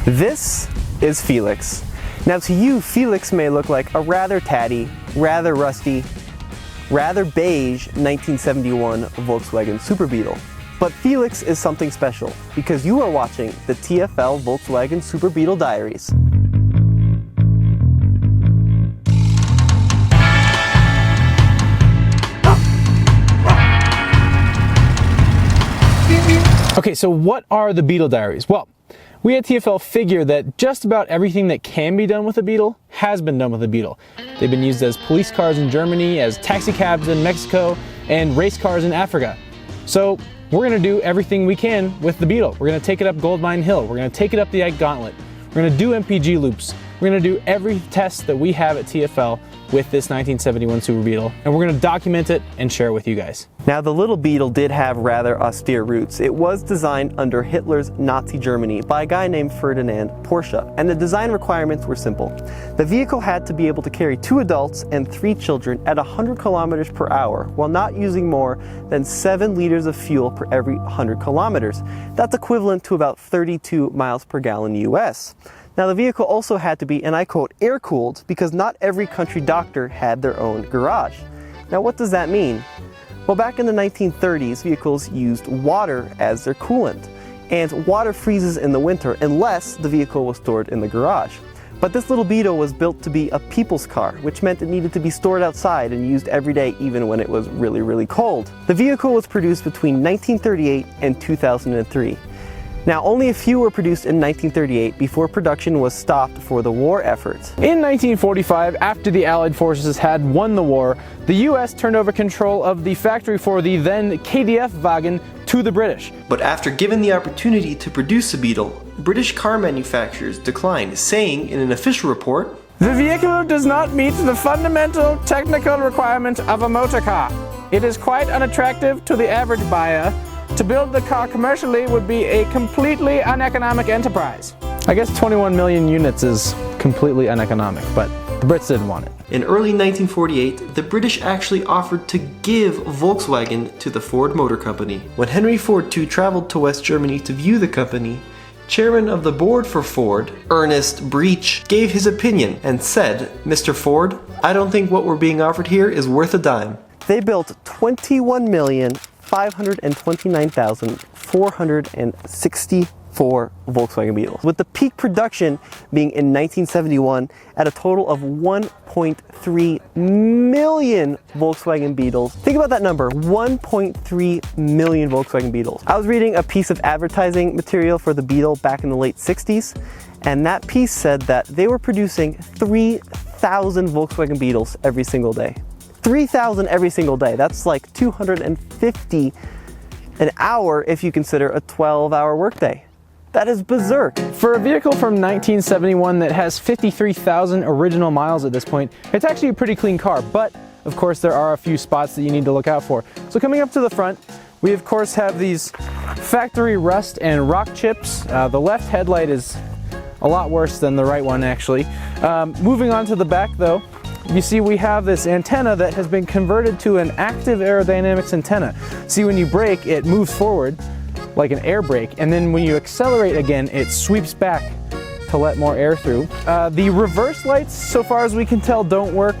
This is Felix. Now to you, Felix may look like a rather tatty, rather rusty, rather beige 1971 Volkswagen Super Beetle. But Felix is something special because you are watching the TFL Volkswagen Super Beetle Diaries. Okay, so what are the Beetle Diaries? Well, we at TFL figure that just about everything that can be done with a Beetle has been done with a Beetle. They've been used as police cars in Germany, as taxi cabs in Mexico, and race cars in Africa. So we're going to do everything we can with the Beetle. We're going to take it up Goldmine Hill. We're going to take it up the Ike Gauntlet. We're going to do MPG loops. We're going to do every test that we have at TFL with this 1971 Super Beetle, and we're going to document it and share it with you guys. Now the little Beetle did have rather austere roots. It was designed under Hitler's Nazi Germany by a guy named Ferdinand Porsche, and the design requirements were simple. The vehicle had to be able to carry 2 adults and 3 children at 100 kilometers per hour while not using more than 7 liters of fuel per every 100 kilometers. That's equivalent to about 32 miles per gallon US. Now the vehicle also had to be, and I quote, air-cooled because not every country doctor had their own garage. Now what does that mean? Well, back in the 1930s, vehicles used water as their coolant, and water freezes in the winter unless the vehicle was stored in the garage. But this little Beetle was built to be a people's car, which meant it needed to be stored outside and used every day even when it was really, really cold. The vehicle was produced between 1938 and 2003. Now, only a few were produced in 1938 before production was stopped for the war effort. In 1945, after the Allied forces had won the war, the US turned over control of the factory for the then KDF wagon to the British. But after given the opportunity to produce a Beetle, British car manufacturers declined, saying in an official report, "The vehicle does not meet the fundamental technical requirement of a motor car. It is quite unattractive to the average buyer. To build the car commercially would be a completely uneconomic enterprise." I guess 21 million units is completely uneconomic, but the Brits didn't want it. In early 1948, the British actually offered to give Volkswagen to the Ford Motor Company. When Henry Ford II traveled to West Germany to view the company, Chairman of the board for Ford, Ernest Breech, gave his opinion and said, "Mr. Ford, I don't think what we're being offered here is worth a dime." They built 21,529,464 Volkswagen Beetles, with the peak production being in 1971 at a total of 1.3 million Volkswagen Beetles. Think about that number, 1.3 million Volkswagen Beetles. I was reading a piece of advertising material for the Beetle back in the late 60s, and that piece said that they were producing 3,000 Volkswagen Beetles every single day. 3,000 every single day. That's like 250 an hour if you consider a 12-hour workday. That is berserk. For a vehicle from 1971 that has 53,000 original miles at this point, it's actually a pretty clean car, but of course there are a few spots that you need to look out for. So coming up to the front, we of course have these factory rust and rock chips. The left headlight is a lot worse than the right one actually. Moving on to the back though, you see we have this antenna that has been converted to an active aerodynamics antenna. See, when you brake, it moves forward like an air brake, and then when you accelerate again, it sweeps back to let more air through. The reverse lights, so far as we can tell, don't work.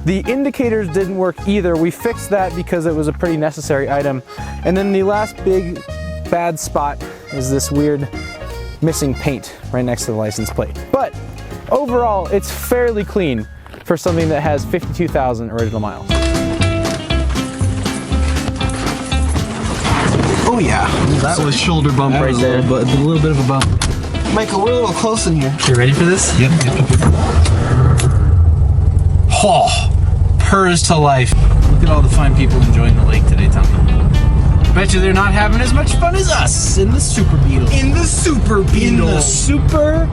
The indicators didn't work either. We fixed that because it was a pretty necessary item. And then the last big bad spot is this weird missing paint right next to the license plate. But overall, it's fairly clean for something that has 52,000 original miles. Oh yeah, that was shoulder bump right there. But a little bit of a bump. Michael, we're a little close in here. You ready for this? Yep. Oh, purrs to life. Look at all the fine people enjoying the lake today, Tommy. Bet you they're not having as much fun as us in the Super Beetle. In the Super Beetle. In the Super,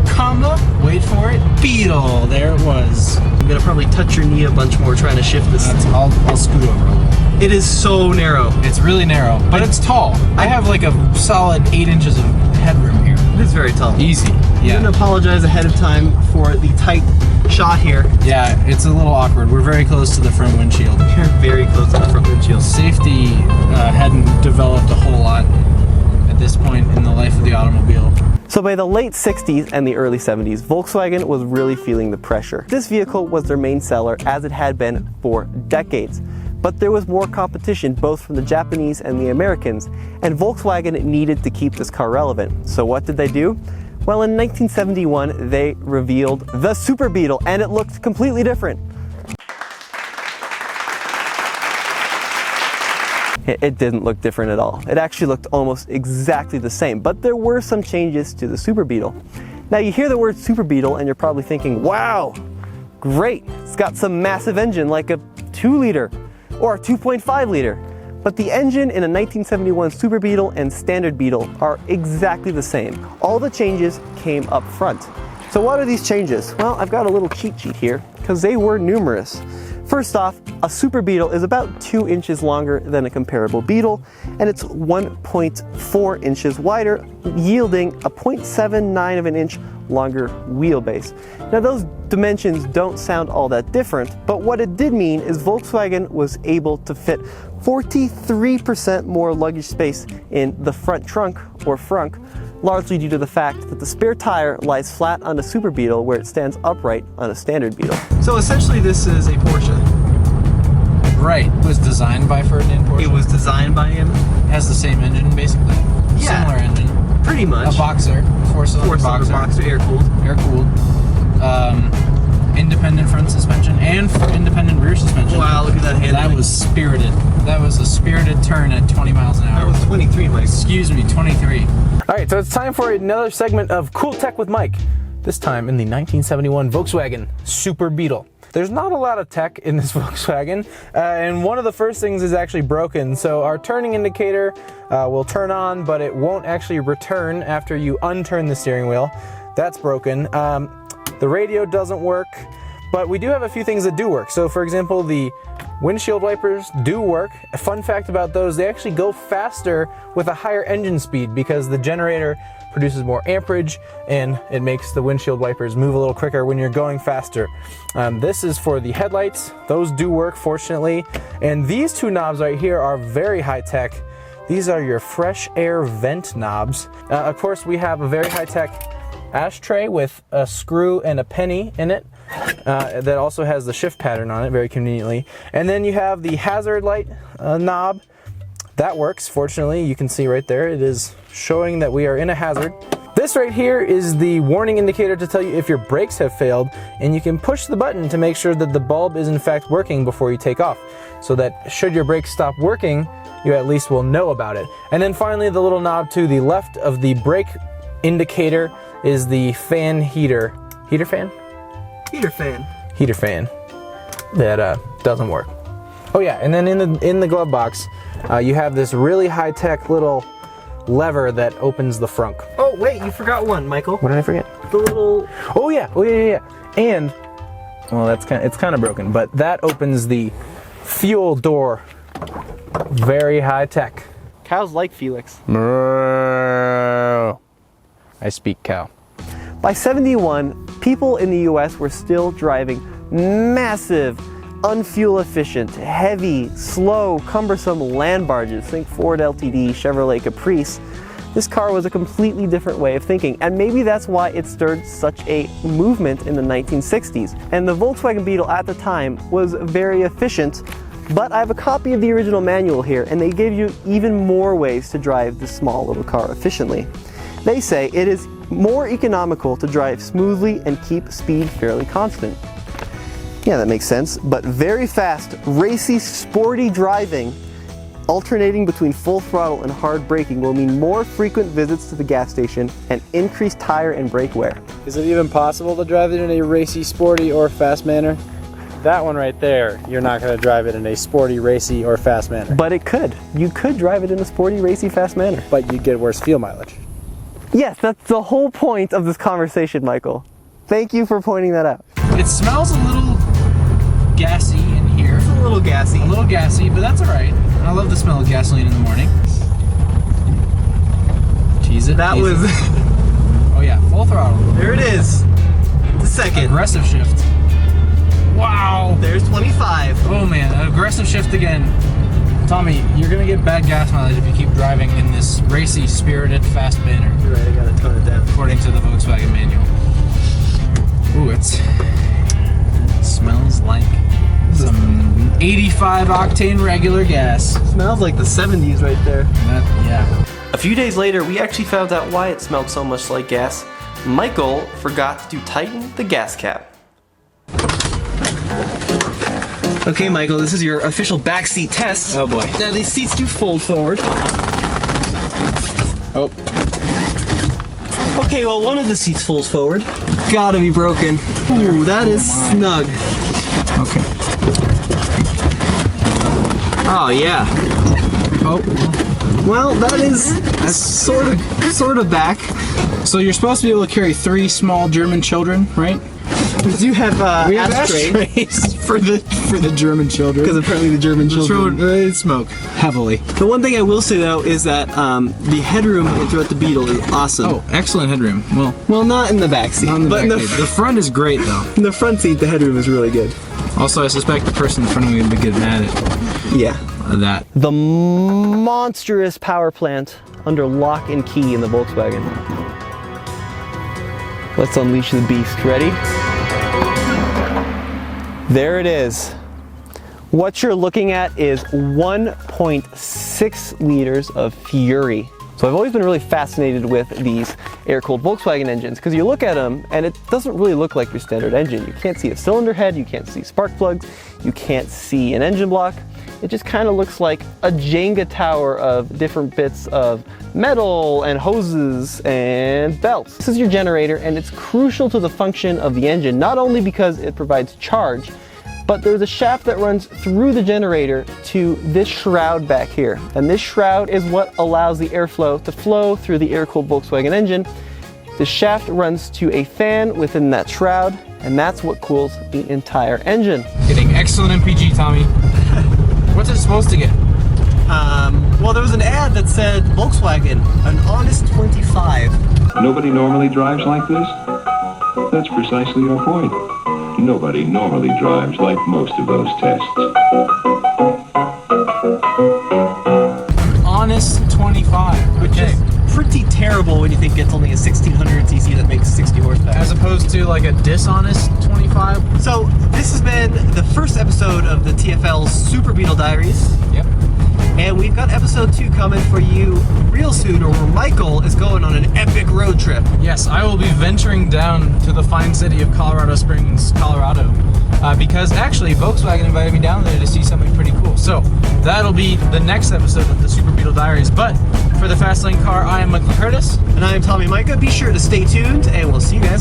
wait for it, Beetle. There it was. I'm gonna probably touch your knee a bunch more trying to shift this. I'll scoot over a little. It is so narrow. It's really narrow, but it's tall. I have like a solid 8 inches of headroom here. It is very tall. Easy. I'm Yeah. gonna apologize ahead of time for the tight shot here. Yeah, it's a little awkward. We're very close to the front windshield. You're very close to the front windshield. Safety hadn't developed a whole lot at this point in the life of the automobile. So by the late 60s and the early 70s, Volkswagen was really feeling the pressure. This vehicle was their main seller, as it had been for decades. But there was more competition both from the Japanese and the Americans, and Volkswagen needed to keep this car relevant. So what did they do? Well, in 1971, they revealed the Super Beetle, and it looked completely different. It didn't look different at all. It actually looked almost exactly the same, but there were some changes to the Super Beetle. Now you hear the word Super Beetle and you're probably thinking, wow, great, it's got some massive engine like a 2-liter or a 2.5 liter. But the engine in a 1971 Super Beetle and Standard Beetle are exactly the same. All the changes came up front. So what are these changes? Well, I've got a little cheat sheet here because they were numerous. First off, a Super Beetle is about 2 inches longer than a comparable Beetle, and it's 1.4 inches wider, yielding a 0.79 of an inch longer wheelbase. Now those dimensions don't sound all that different, but what it did mean is Volkswagen was able to fit 43% more luggage space in the front trunk, or frunk, largely due to the fact that the spare tire lies flat on a Super Beetle where it stands upright on a Standard Beetle. So essentially this is a Porsche. Right. It was designed by Ferdinand Porsche. It was designed by him. Has the same engine, basically. Yeah. Similar engine. Pretty much. A Boxer. Four-cylinder Boxer. air-cooled. Air-cooled. Independent front suspension and independent rear suspension. Wow, look at that handling. That was spirited. That was a spirited turn at 20 miles an hour. That was 23, Mike. Excuse me, 23. Alright, so it's time for another segment of Cool Tech with Mike. This time in the 1971 Volkswagen Super Beetle. There's not a lot of tech in this Volkswagen, and one of the first things is actually broken. So our turning indicator will turn on, but it won't actually return after you unturn the steering wheel. That's broken. The radio doesn't work, but we do have a few things that do work. So for example, the windshield wipers do work. A fun fact about those, they actually go faster with a higher engine speed because the generator produces more amperage and it makes the windshield wipers move a little quicker when you're going faster. This is for the headlights. Those do work, fortunately. And these two knobs right here are very high tech. These are your fresh air vent knobs. Of course, we have a very high tech ashtray with a screw and a penny in it that also has the shift pattern on it very conveniently. And then you have the hazard light knob. That works, fortunately. You can see right there, it is showing that we are in a hazard. This right here is the warning indicator to tell you if your brakes have failed, and you can push the button to make sure that the bulb is in fact working before you take off, so that should your brakes stop working, you at least will know about it. And then finally, the little knob to the left of the brake indicator is the fan heater. Heater fan? Heater fan. Heater fan. That doesn't work. Oh yeah, and then in the glove box, you have this really high-tech little lever that opens the frunk. Oh wait, you forgot one, Michael. What did I forget? The little... Oh yeah. And, well, it's kind of broken, but that opens the fuel door. Very high-tech. Cows like Felix. I speak cow. By 71, people in the US were still driving massive, unfuel efficient, heavy, slow, cumbersome land barges. Think Ford LTD, Chevrolet Caprice. This car was a completely different way of thinking, and maybe that's why it stirred such a movement in the 1960s. And the Volkswagen Beetle at the time was very efficient, but I have a copy of the original manual here, and they give you even more ways to drive this small little car efficiently. They say it is more economical to drive smoothly and keep speed fairly constant. Yeah, that makes sense, but very fast, racy, sporty driving, alternating between full throttle and hard braking will mean more frequent visits to the gas station and increased tire and brake wear. Is it even possible to drive it in a racy, sporty, or fast manner? That one right there, you're not going to drive it in a sporty, racy, or fast manner. But it could. You could drive it in a sporty, racy, fast manner. But you'd get worse fuel mileage. Yes, that's the whole point of this conversation, Michael. Thank you for pointing that out. It smells a little gassy in here. It's a little gassy. A little gassy, but that's alright. I love the smell of gasoline in the morning. Tease it. That tease was... it. Oh yeah, full throttle. There it is. The second. Aggressive shift. Wow. There's 25. Oh man, aggressive shift again. Tommy, you're gonna get bad gas mileage if you keep driving in this racy, spirited, fast manner. You're right, I gotta tone it down. According to the Volkswagen manual. Ooh, it smells like some 85 octane regular gas. Smells like the 70s right there. Yeah. A few days later, we actually found out why it smelled so much like gas. Michael forgot to tighten the gas cap. Okay, Michael, this is your official backseat test. Oh boy. Now these seats do fold forward. Oh. Okay, well, one of the seats folds forward. Gotta be broken. Ooh, that is snug. Okay. Oh yeah. Oh. Well, that is sort of back. So you're supposed to be able to carry 3 small German children, right? We do have ashtrays for the German children. Because apparently the German children They smoke heavily. The one thing I will say though is that the headroom throughout the Beetle is awesome. Oh, excellent headroom. Well, not in the back seat, but in the front is great though. in the front seat, the headroom is really good. Also, I suspect the person in front of me would get mad at Yeah. that. The monstrous power plant under lock and key in the Volkswagen. Let's unleash the beast. Ready? There it is. What you're looking at is 1.6 liters of fury. So I've always been really fascinated with these air-cooled Volkswagen engines because you look at them and it doesn't really look like your standard engine. You can't see a cylinder head, you can't see spark plugs, you can't see an engine block. It just kind of looks like a Jenga tower of different bits of metal and hoses and belts. This is your generator and it's crucial to the function of the engine, not only because it provides charge, but there's a shaft that runs through the generator to this shroud back here. And this shroud is what allows the airflow to flow through the air-cooled Volkswagen engine. The shaft runs to a fan within that shroud, and that's what cools the entire engine. Getting excellent MPG, Tommy. What's it supposed to get? Well, there was an ad that said Volkswagen, an honest 25. Nobody normally drives like this? That's precisely your point. Nobody normally drives like most of those tests. Honest 25. Which is pretty terrible when you think it's only a 1600cc that makes 60 horsepower. As opposed to like a dishonest 25. So this has been the first episode of the TFL's Super Beetle Diaries. Yep. And we've got episode 2 coming for you real soon, where Michael is going on an epic road trip. Yes, I will be venturing down to the fine city of Colorado Springs, Colorado, because actually Volkswagen invited me down there to see something pretty cool. So that'll be the next episode of the Super Beetle Diaries. But for the Fast Lane Car, I am Michael Curtis. And I am Tommy Micah. Be sure to stay tuned, and we'll see you guys